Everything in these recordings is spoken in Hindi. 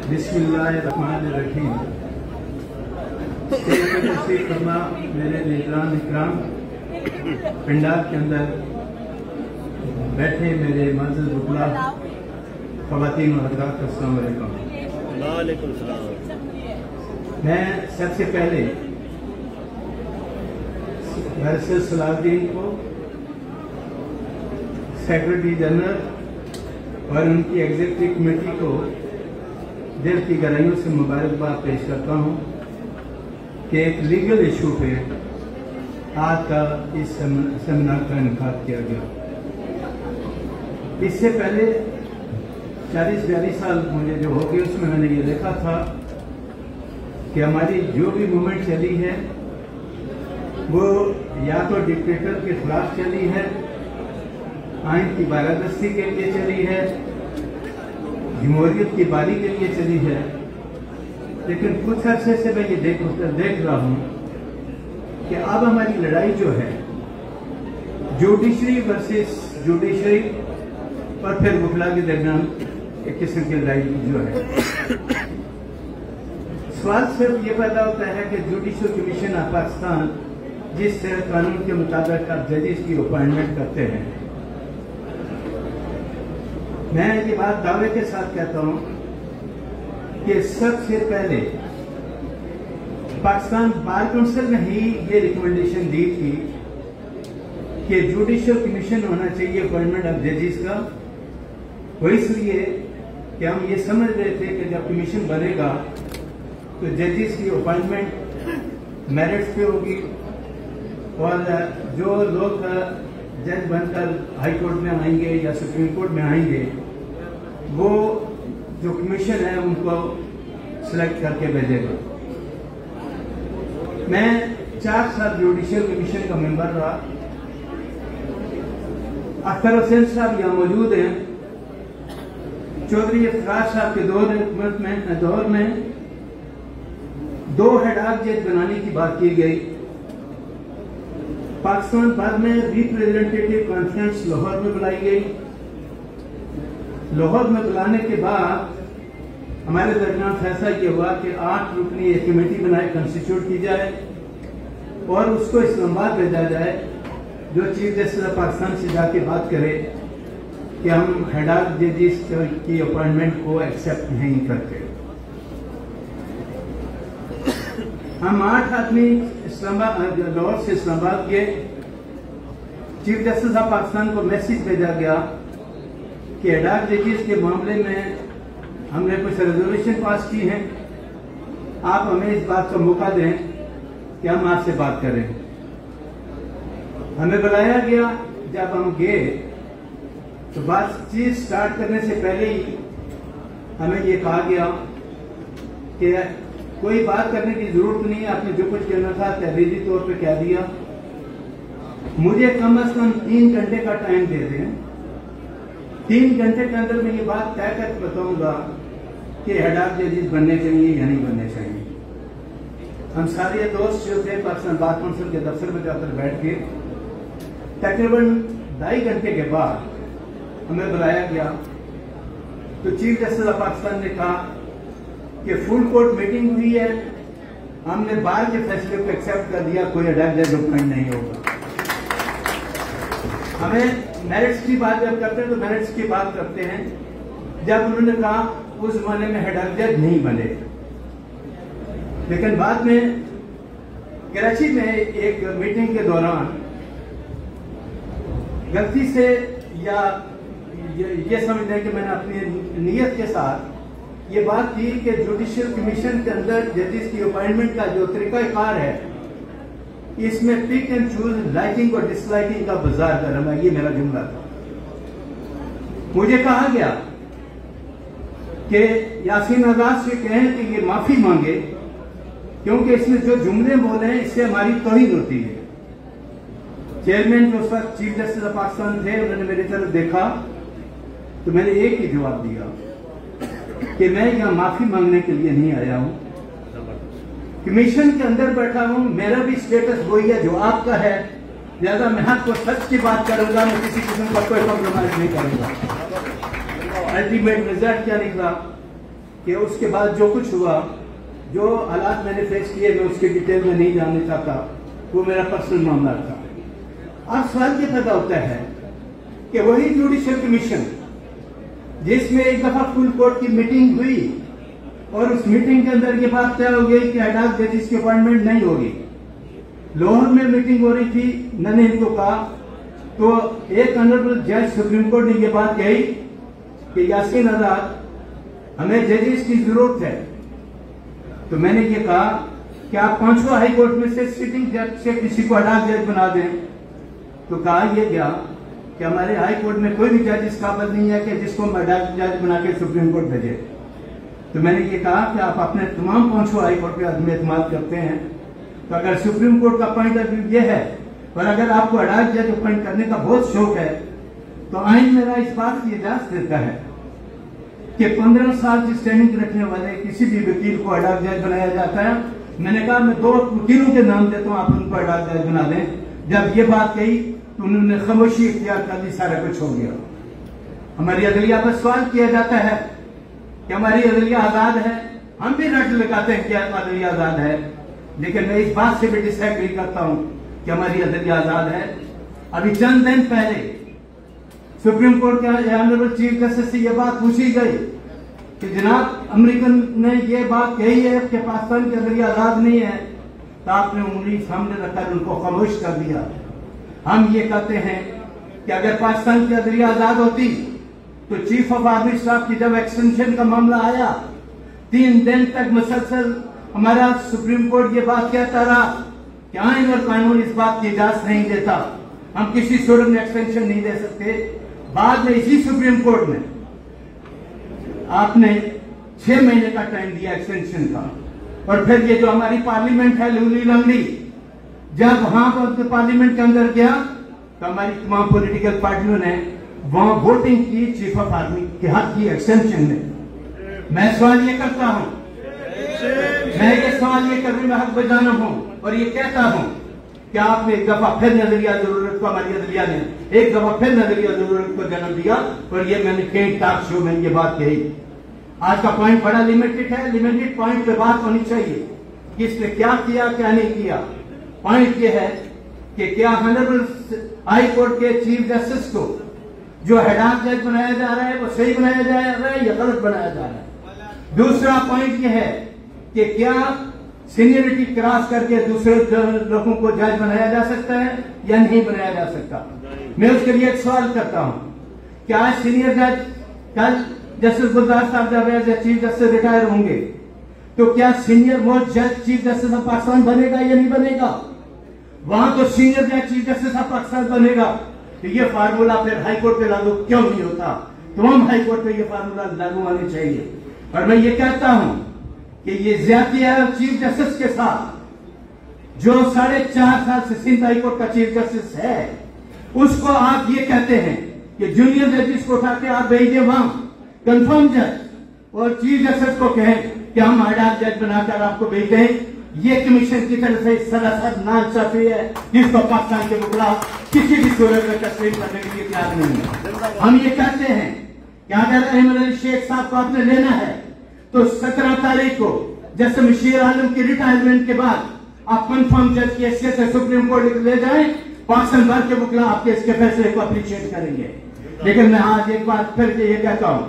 बिस्मिल्लाहिर्रहमानिर्रहीम। मेरे निगरान इकराम, पंडाल के अंदर बैठे मेरे मज़ीद रुकला ख़वातीन और हज़रात, अस्सलाम वालेकुम। वालेकुम सलाम। मैं सबसे पहले बैरिस्टर सलाहुद्दीन को, सेक्रेटरी जनरल और उनकी एग्जीक्यूटिव कमेटी को दिल की गहराइयों से मुबारकबाद पेश करता हूं कि एक लीगल इशू पे आज का इस सेमिनार का इनेकाद किया गया। इससे पहले 40-42 साल मुझे जो हो गए, उसमें मैंने ये देखा था कि हमारी जो भी मूवमेंट चली है वो या तो डिक्टेटर के खिलाफ चली है, आइन की बालादस्ती के लिए चली है, जमहूरियत की बारी के लिए चली है। लेकिन कुछ अरसे से मैं ये देख रहा हूं कि अब हमारी लड़ाई जो है जुडिशरी वर्सेस जुडिशरी और फिर वकला के दरमियान एक किस्म की लड़ाई जो है। सवाल सिर्फ ये पैदा होता है कि जुडिशल कमीशन ऑफ पाकिस्तान जिस कानून के मुताबिक आप जजेस की अपॉइंटमेंट करते हैं, मैं ये बात दावे के साथ कहता हूं कि सबसे पहले पाकिस्तान बार काउंसिल ने ही ये रिकमेंडेशन दी थी कि जुडिशल कमीशन होना चाहिए अपॉइंटमेंट ऑफ जजेस का। वो इसलिए कि हम ये समझ रहे थे कि जब कमीशन बनेगा तो जजेस की अपॉइंटमेंट मेरिट्स पे होगी और जो लोग जज बनकर हाई कोर्ट में आएंगे या सुप्रीम कोर्ट में आएंगे, वो जो कमीशन है उनको सिलेक्ट करके भेजेगा। मैं 4 साल जुडिशियल कमीशन का मेंबर रहा। अख्तर हुसैन साहब यहाँ मौजूद हैं। चौधरी इफ्तिखार साहब के दौर में 2 हेड-ऑफ जज बनाने की बात की गई। पाकिस्तान भर में रिप्रेजेंटेटिव कॉन्फ्रेंस लाहौर में बुलाई गई। लाहौर में बुलाने के बाद हमारे दरमियान फैसला किया हुआ कि 8 रुकनी एक कमेटी बनाए, कंस्टिट्यूट की जाए और उसको इस्लामाबाद भेजा जाए, जो चीफ जस्टिस ऑफ पाकिस्तान से जाके बात करे कि हम हेड ऑफ जजेस की अपॉइंटमेंट को एक्सेप्ट नहीं करते। हम 8 आदमी लाहौर से इस्लामाबाद गए। चीफ जस्टिस ऑफ पाकिस्तान को मैसेज भेजा गया कि हेड ऑफ जजेस के मामले में हमने कुछ रेजोल्यूशन पास की हैं, आप हमें इस बात का मौका दें कि हम आपसे बात करें। हमें बुलाया गया। जब हम गए तो बातचीत स्टार्ट करने से पहले ही हमें ये कहा गया कि कोई बात करने की जरूरत नहीं, आपने जो कुछ कहना था तहरीरी तौर पे कह दिया। मुझे कम से कम 3 घंटे का टाइम दे दें। 3 घंटे के अंदर मैं ये बात तय करके बताऊंगा कि हेड ऑफ जजेस बनने चाहिए या नहीं बनने चाहिए। हम सारे दोस्त जो थे पाकिस्तान बार काउंसिल के दफ्तर में जाकर बैठ के तकरीबन 2.5 घंटे के बाद हमें बुलाया गया तो चीफ जस्टिस ऑफ पाकिस्तान ने कहा कि फुल कोर्ट मीटिंग हुई है, हमने बार के फैसले को एक्सेप्ट कर दिया, कोई हेड ऑफ जज अपॉइंट नहीं होगा। हमें मेरिट्स की बात जब करते हैं तो मेरिट्स की बात करते हैं। जब उन्होंने कहा उस जमाने में हेड ऑफ जज नहीं बने, लेकिन बाद में कराची में एक मीटिंग के दौरान गलती से या ये समझते हैं कि मैंने अपनी नीयत के साथ ये बात की कि जुडिशियल कमीशन के अंदर जजेस की अपॉइंटमेंट का जो तरीकाकार है, इसमें पिक एंड चूज, लाइकिंग और डिसलाइकिंग का बाजार करना, ये मेरा जुमला था। मुझे कहा गया कि यासीन आजाद से कहें कि ये माफी मांगे क्योंकि इसमें जो जुमले बोले हैं इससे हमारी तौहीन होती है। चेयरमैन जो उस वक्त चीफ जस्टिस ऑफ पाकिस्तान थे, उन्होंने मेरी तरफ देखा तो मैंने एक ही जवाब दिया कि मैं यहां माफी मांगने के लिए नहीं आया हूं, कमीशन के अंदर बैठा हूं, मेरा भी स्टेटस वही है जो आपका है, लिहाजा मैं हक को सच की बात करूंगा, मैं किसी किस्म का कोई कॉम्प्रोमाइज नहीं करूंगा। अल्टीमेट रिजल्ट क्या निकला कि उसके बाद जो कुछ हुआ, जो हालात मैंने फेस किए, मैं उसके डिटेल में नहीं जानना चाहता, वो मेरा पर्सनल मामला था। अब सवाल ये पैदा होता है कि वही जुडिशियल कमीशन जिसमें एक दफा फुल कोर्ट की मीटिंग हुई और उस मीटिंग के अंदर ये बात तय हो गई कि एडॉक जजेस की अपॉइंटमेंट नहीं होगी। लाहौर में मीटिंग हो रही थी, मैंने इनको कहा, तो एक ऑनरेबल जज सुप्रीम कोर्ट ने यह बात कही कि यासीन आजाद, हमें जजेस की जरूरत है। तो मैंने ये कहा कि आप 5वां हाई कोर्ट में से सिटिंग जज से किसी को एडॉक जज बना दें। तो कहा यह गया कि हमारे हाई कोर्ट में कोई भी जज इस काबिल नहीं है कि जिसको हम एडॉक जज बना के सुप्रीम कोर्ट भेजे। तो मैंने ये कहा कि आप अपने तमाम 5वां हाई कोर्ट पे आदमी एतमाद करते हैं, तो अगर सुप्रीम कोर्ट का पॉइंट ऑफ व्यू ये है और अगर आपको एडॉक जज अपॉइंट करने का बहुत शौक है, तो आइन मेरा इस बात की इजाजत देता है कि 15 साल की स्टैंडिंग रखने वाले किसी भी वकील को एडॉक जज बनाया जाता है। मैंने कहा मैं 2 वकीलों के नाम देता हूं, आप उनको एडॉक जज बना दें। जब ये बात कही तो उन्होंने खामोशी इख्तियार कर ली, सारा कुछ हो गया। हमारी अदलिया पर सवाल किया जाता है कि हमारी अदलिया आजाद है, हम भी रट लगाते हैं कि अदलिया आजाद है, लेकिन मैं इस बात से भी डिसएग्री करता हूं कि हमारी अदलिया आजाद है। अभी चंद दिन पहले सुप्रीम कोर्ट के ऑनरेबल चीफ जस्टिस से यह बात पूछी गई कि जनाब अमेरिकन ने यह बात कही है कि पाकिस्तान की अदलिया आजाद नहीं है, तो आपने उंगली सामने रखकर उनको खामोश कर दिया। हम ये कहते हैं कि अगर पाकिस्तान की अदलिया आजाद होती तो चीफ ऑफ आर्मी स्टाफ की जब एक्सटेंशन का मामला आया, 3 दिन तक मुसलसल हमारा सुप्रीम कोर्ट ये बात कहता रहा कि आइन और कानून इस बात की इजाजत नहीं देता, हम किसी सूरत में एक्सटेंशन नहीं दे सकते। बाद में इसी सुप्रीम कोर्ट में आपने 6 महीने का टाइम दिया एक्सटेंशन का, और फिर ये जो हमारी पार्लियामेंट है लूली लंगड़ी, जब वहां पर पार्लियामेंट के अंदर गया तो हमारी तमाम पॉलिटिकल पार्टियों ने वहां वोटिंग की चीफ ऑफ आर्मी के हक की एक्सटेंशन में। मैं सवाल ये करता हूं, मैं ये सवाल ये करने में हक बजाना हूं और ये कहता हूं कि आपने एक दफा फिर नजरिया जरूरत को, हमारी नजरिया ने एक दफा फिर नजरिया जरूरत को जन्म दिया, और ये मैंने कई टॉक शो में ये बात कही। आज का पॉइंट बड़ा लिमिटेड है, लिमिटेड पॉइंट पे बात होनी चाहिए कि इसने क्या किया क्या नहीं किया। पॉइंट ये है कि क्या ऑनरेबल हाई कोर्ट के चीफ जस्टिस को जो एडॉक जज बनाया जा रहा है वो सही बनाया जा रहा है या गलत बनाया जा रहा है। दूसरा पॉइंट ये है कि क्या सीनियरिटी क्रॉस करके दूसरे लोगों को जज बनाया जा सकता है या नहीं बनाया जा सकता। मैं उसके लिए एक सवाल करता हूं, क्या आज सीनियर जज कल जस्टिस गुलजार साहब जब एज चीफ जस्टिस रिटायर होंगे तो क्या सीनियर मोस्ट जज चीफ जस्टिस ऑफ पाकिस्तान बनेगा या नहीं बनेगा? वहां तो सीनियर जज चीफ जस्टिस ऑफ पाकिस्तान बनेगा, तो ये फार्मूला फिर हाई कोर्ट पे लागू क्यों नहीं होता? तमाम हाई कोर्ट पे ये फार्मूला लागू होना चाहिए। और मैं ये कहता हूं कि ये ज्यादती है चीफ जस्टिस के साथ, जो 4.5 साल से सिंध हाई कोर्ट का चीफ जस्टिस है, उसको आप ये कहते हैं कि जूनियर जजेस को उठा के आप भेजिए वहां कंफर्म जज, और चीफ जस्टिस को कहें कि हम एडॉक जज बनाकर आपको भेजते हैं। ये कमीशन की तरफ से सरासर नाइंसाफी है, जिसको पाकिस्तान के मुकला किसी भी सूरत में तस्लीम करने के लिए तैयार नहीं है। हम ये कहते हैं कि अगर अहमद अली शेख साहब को आपने लेना है तो 17 तारीख को जैसे मशीर आलम की रिटायरमेंट के बाद आप कंफर्म जज की हैसियत से सुप्रीम कोर्ट ले जाएं, पाकिस्तान भर के मुकला आपके इसके फैसले को अप्रिशिएट करेंगे। लेकिन मैं आज एक बार फिर ये कहता हूं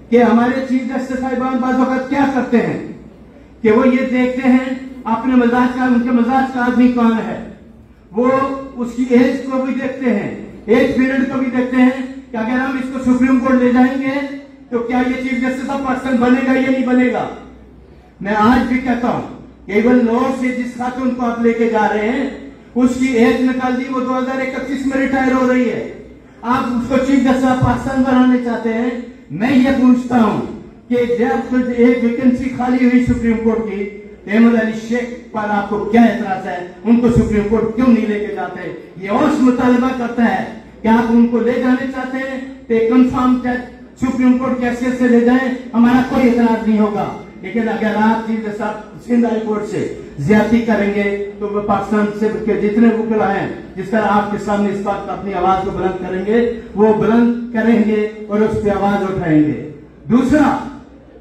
कि हमारे चीफ जस्टिस साहिबान बाज़ वक़्त क्या करते हैं कि वो ये देखते हैं अपने मजाज का, उनके मजाज का आदमी कौन है, वो उसकी एज को भी देखते हैं, एज पीरियड को भी देखते हैं कि अगर हम इसको सुप्रीम कोर्ट ले जाएंगे तो क्या ये चीफ जस्टिस ऑफ पाकिस्तान बनेगा या नहीं बनेगा। मैं आज भी कहता हूं कि इवन लाहौर से जिस खातून को आप लेके जा रहे हैं उसकी एज निकाल दी, वो 2031 में रिटायर हो रही है, आप उसको चीफ जस्टिस ऑफ पाकिस्तान बनाने चाहते हैं। मैं ये पूछता हूं कि जब एक वैकेंसी खाली हुई सुप्रीम कोर्ट की, अहमद अली शेख पर आपको क्या एतराज है? उनको सुप्रीम कोर्ट क्यों नहीं लेके जाते? ये और मुतालबा करता है कि आप उनको ले जाने चाहते हैं तो कंफर्म जज सुप्रीम कोर्ट की हैसियत से ले जाएं, हमारा कोई एतराज नहीं होगा। लेकिन अगर आप chief justice Sindh high court से ज्यादती करेंगे तो वो पाकिस्तान से के जितने वकील हैं, जिस तरह आपके सामने इस बात अपनी आवाज को बुलंद करेंगे, वो बुलंद करेंगे और उस पर आवाज उठाएंगे। दूसरा,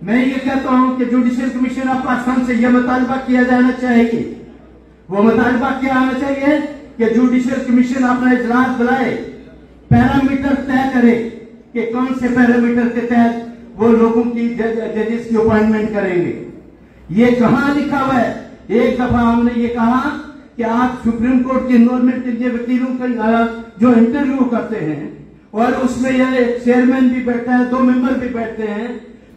मैं ये कहता हूं कि जुडिशियल कमीशन ऑफ पाकिस्तान से यह मुतालबा किया जाना चाहिए, वो मुतालबा क्या आना चाहिए कि जुडिशियल कमीशन अपना इजलास बुलाए, पैरामीटर तय करे कि कौन से पैरामीटर के तहत वो लोगों की जजेस की अपॉइंटमेंट करेंगे। ये कहां लिखा हुआ है? एक दफा हमने ये कहा कि आप सुप्रीम कोर्ट के इन्वॉल्वमेंट के लिए वकीलों का जो इंटरव्यू करते हैं और उसमें यह चेयरमैन भी बैठता है, 2 मेंबर भी बैठते हैं।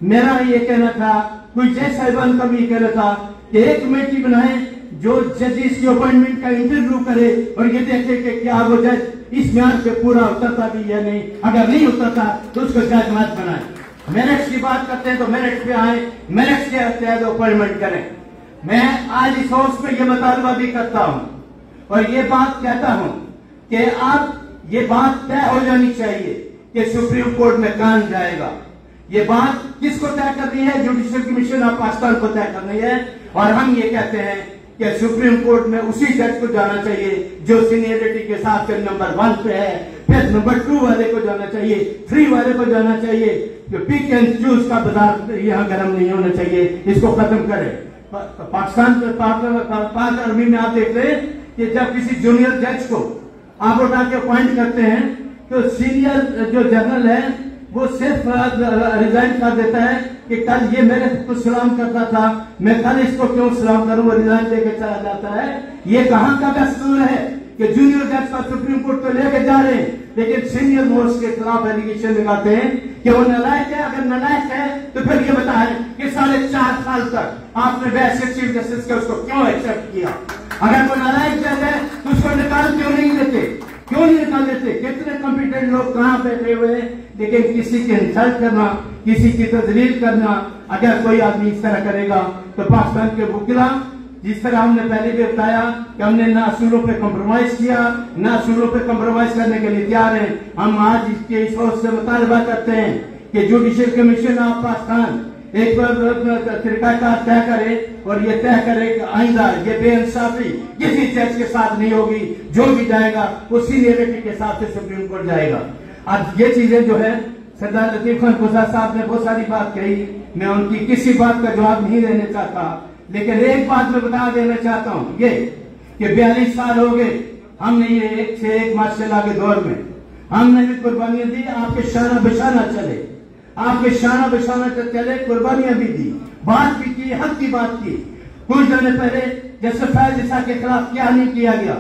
मेरा ये कहना था, कोई जज साहिबान का भी कहना था कि एक कमेटी बनाए जो जजेस की अपॉइंटमेंट का इंटरव्यू करे और ये देखे कि क्या वो जज इस म्यार पे पूरा उतरता भी या नहीं, अगर नहीं उतरता तो उसको जज मत बनाए। मेरिट्स की बात करते हैं तो मेरिट्स पे आए, मेरिट्स के तहत अपॉइंटमेंट करें। मैं आज इस हाउस में ये मुतालबा भी करता हूं और ये बात कहता हूं कि अब ये बात तय हो जानी चाहिए कि सुप्रीम कोर्ट में कौन जाएगा। ये बात किसको तय करनी है? जुडिशियल कमीशन ऑफ पाकिस्तान को तय करनी है। और हम ये कहते हैं कि सुप्रीम कोर्ट में उसी जज को जाना चाहिए जो सीनियरिटी के साथ से नंबर 1 पे है, फिर नंबर 2 वाले को जाना चाहिए, 3 वाले को जाना चाहिए। पिक एंड चूज का बाजार यहाँ गर्म नहीं होना चाहिए, इसको खत्म करें। पाकिस्तान पाक आर्मी में आप देख रहे कि जब किसी जूनियर जज को आप उठा के अपॉइंट करते हैं तो सीनियर जो जनरल है वो सिर्फ रिजाइन कर देता है कि कल ये मेरे को सलाम करता था, मैं कल इसको क्यों सलाम करूं, वो रिजाइन लेके चला जाता है। ये कहां का दस्तूर है कि जूनियर जज का सुप्रीम कोर्ट तो लेके जा रहे हैं लेकिन सीनियर मोस्ट के खिलाफ एलिगेशन लगाते हैं कि वो नालायक है। अगर नालायक है तो फिर ये बताएं कि 4.5 साल तक आपने वैसे चीफ जस्टिस के उसको क्यों एक्सेप्ट किया? अगर कोई नालायक जज है तो उसको निकाल क्यों नहीं देते? क्यों नहीं निकाल देते? कितने कॉम्पिटेंट लोग कहां बैठे हुए हैं, लेकिन किसी की इंसल्ट करना, किसी की तजलील करना, अगर कोई आदमी इस तरह करेगा तो पाकिस्तान के वकीला, जिस तरह हमने पहले भी बताया कि हमने ना असूलों पे कॉम्प्रोमाइज किया, ना असूलों पे कॉम्प्रोमाइज करने के लिए तैयार हैं। हम आज इसके इस वक्त से मुतालबा करते हैं कि जुडिशियल कमीशन ऑफ पाकिस्तान एक तरीकाकार तय करे और ये तय करे कि आइंदा ये बेइंसाफी किसी जज के साथ नहीं होगी, जो भी जाएगा वो सीनियरिटी के हिसाब से सुप्रीम कोर्ट जाएगा। आज ये चीजें जो है सरदार लतीफ खान खुदा साहब ने बहुत सारी बात कही, मैं उनकी किसी बात का जवाब नहीं देना चाहता, लेकिन एक बात मैं बता देना चाहता हूं ये कि 42 साल हो गए हमने ये एक से एक मार्शल के दौर में हमने भी कुर्बानियां दी, आपके शाना बशाना चले, आपके शाना बशाना चले, कुर्बानियां भी दी, बात भी की, हक की बात की। कुछ दिन पहले जैसे फैज ईसा के खिलाफ क्या नहीं किया गया,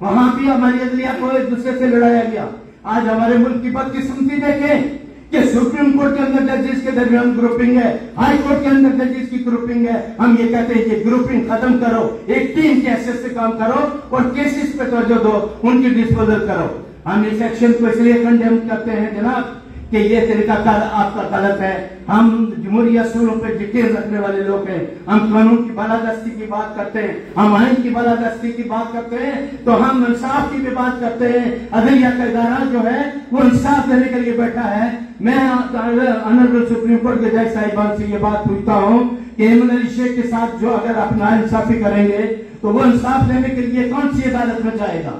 वहां भी हमारी अदलिया को एक दूसरे से लड़ाया गया। आज हमारे मुल्क की बदकिस्मती देखें कि सुप्रीम कोर्ट के अंदर जजेस के दरमियान ग्रुपिंग है, हाई कोर्ट के अंदर जजेस की ग्रुपिंग है। हम ये कहते हैं कि ग्रुपिंग खत्म करो, एक टीम के हैसियत से काम करो और केसेस पे तवज्जो दो, उनकी डिस्पोजल करो। हम इस एक्शन को इसलिए कंडेम करते हैं जनाब कि ये तरीकाकार आपका गलत है। हम जमहूरी असूलों पर यकीन रखने वाले लोग हैं, हम कानून की बालादस्ती की बात करते हैं, हम आइन की बालादस्ती की बात करते हैं, तो हम इंसाफ की भी बात करते हैं। अदलिया का इदारा जो है वो इंसाफ देने के लिए बैठा है। मैं ऑनरेबल सुप्रीम कोर्ट के जज साहिबान से ये बात पूछता हूँ कि इमरान अली शेख के साथ जो अगर आप नाइंसाफी करेंगे तो वो इंसाफ देने के लिए कौन सी अदालत में जाएगा?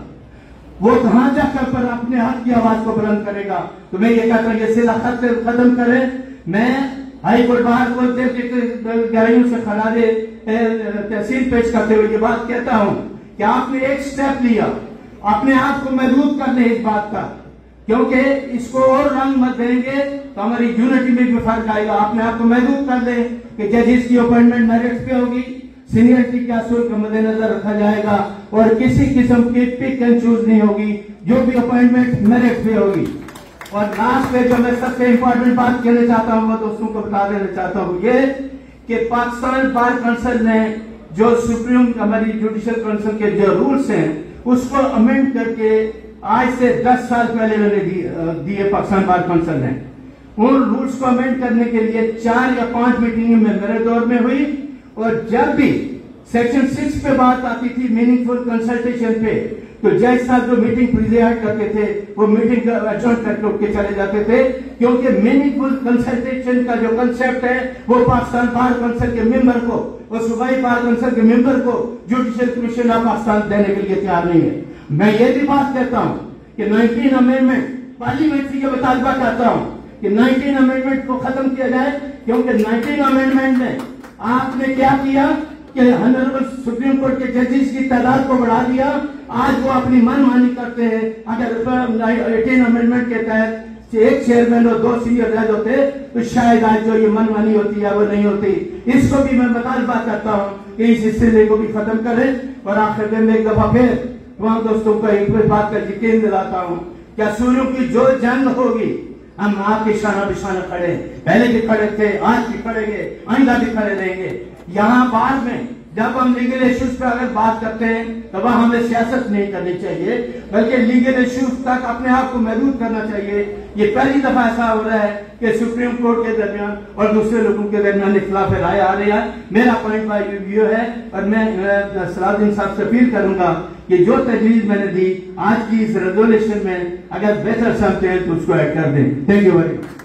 वो कहां जाकर पर अपने हक की आवाज को बुलंद करेगा? तो मैं ये कहता हूं ये सिला खत्म करें। मैं हाई कोर्ट बाहर बोलते गहराइयों से खराजे तहसील पेश करते हुए ये बात कहता हूं कि आपने एक स्टेप लिया अपने आप को महदूद करने इस बात का, क्योंकि इसको और रंग मत देंगे तो हमारी यूनिटी में भी फर्क आएगा। अपने आप को महदूद कर दे कि जजेस की अपॉइंटमेंट मेरिट्स पे होगी, सीनियरिटी के असूल का मद्देनजर रखा जाएगा और किसी किस्म की पिक एंड चूज नहीं होगी, जो भी अपॉइंटमेंट मेरिट पे होगी। और लास्ट में जो मैं सबसे इंपॉर्टेंट बात कहना चाहता हूं वो दोस्तों को बता देना चाहता हूं ये कि पाकिस्तान बार काउंसिल ने जो सुप्रीम हमारी जुडिशियल काउंसिल के जो रूल्स हैं उसको अमेंड करके आज से 10 साल पहले मैंने दिए पाकिस्तान बार काउंसिल ने। उन रूल्स को अमेंड करने के लिए 4 या 5 मीटिंग में मेरे दौर में हुई और जब भी सेक्शन 6 पे बात आती थी मीनिंगफुल कंसल्टेशन पे, तो जज साहब जो मीटिंग प्रिजाइड करते थे वो मीटिंग एडजॉर्न करके उठ के चले जाते थे, क्योंकि मीनिंगफुल कंसल्टेशन का जो कंसेप्ट है वो पाकिस्तान बार काउंसिल के मेंबर को और सूबाई बार काउंसिल के मेंबर को जुडिशियल कमीशन ऑफ पाकिस्तान देने के लिए तैयार नहीं है। मैं ये भी बात कहता हूं कि 19 अमेंडमेंट पार्लियामेंट से ये मुतालबा करता हूं कि 19 अमेंडमेंट को खत्म किया जाए क्योंकि 19 अमेंडमेंट में आपने क्या किया कि ऑनरेबल सुप्रीम कोर्ट के जजेस की तादाद को बढ़ा दिया। आज वो अपनी मनमानी करते हैं। अगर 18 अमेंडमेंट के तहत एक चेयरमैन और 2 सीनियर जज होते तो शायद आज जो ये मनमानी होती है वो नहीं होती। इसको भी मैं मुतालबा करता हूँ कि इस सिलसिले को भी खत्म करें। और आखिर में एक दफा फिर तमाम दोस्तों को एक बात का यकीन दिलाता हूँ कि असूलों की जो जंग होगी हम आपके शाना बिशाना खड़े, पहले भी खड़े थे, आज भी खड़ेंगे, आइंदा भी खड़े रहेंगे। यहाँ बाद में जब हम लीगल इश्यूज पर अगर बात करते हैं तो वह हमें सियासत नहीं करनी चाहिए, बल्कि लीगल इश्यूज तक अपने आप को महदूद करना चाहिए। ये पहली दफा ऐसा हो रहा है कि सुप्रीम कोर्ट के दरमियान और दूसरे लोगों के दरमियान इख्तिलाफ राय आ रही है। मेरा पॉइंट ऑफ व्यू है और मैं सलाउद्दीन साहब से अपील करूंगा कि जो तजवीज मैंने दी आज की इस रेजोल्यूशन में अगर बेहतर समझते हैं तो उसको ऐड कर दें। Thank you very much.